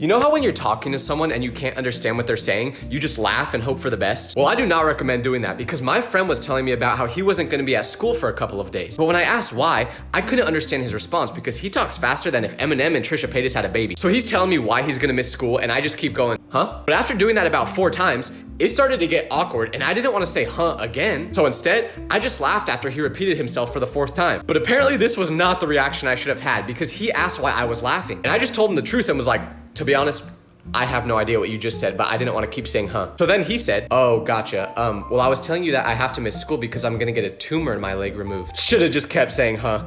You know how when you're talking to someone and you can't understand what they're saying, you just laugh and hope for the best? Well, I do not recommend doing that because my friend was telling me about how he wasn't gonna be at school for a couple of days. But when I asked why, I couldn't understand his response because he talks faster than if Eminem and Trisha Paytas had a baby. So he's telling me why he's gonna miss school and I just keep going, huh? But after doing that about 4 times, it started to get awkward and I didn't want to say huh again. So instead, I just laughed after he repeated himself for the 4th time. But apparently this was not the reaction I should have had because he asked why I was laughing. And I just told him the truth and was like, to be honest, I have no idea what you just said, but I didn't want to keep saying huh. So then he said, oh, gotcha. Well, I was telling you that I have to miss school because I'm gonna get a tumor in my leg removed. Should have just kept saying huh.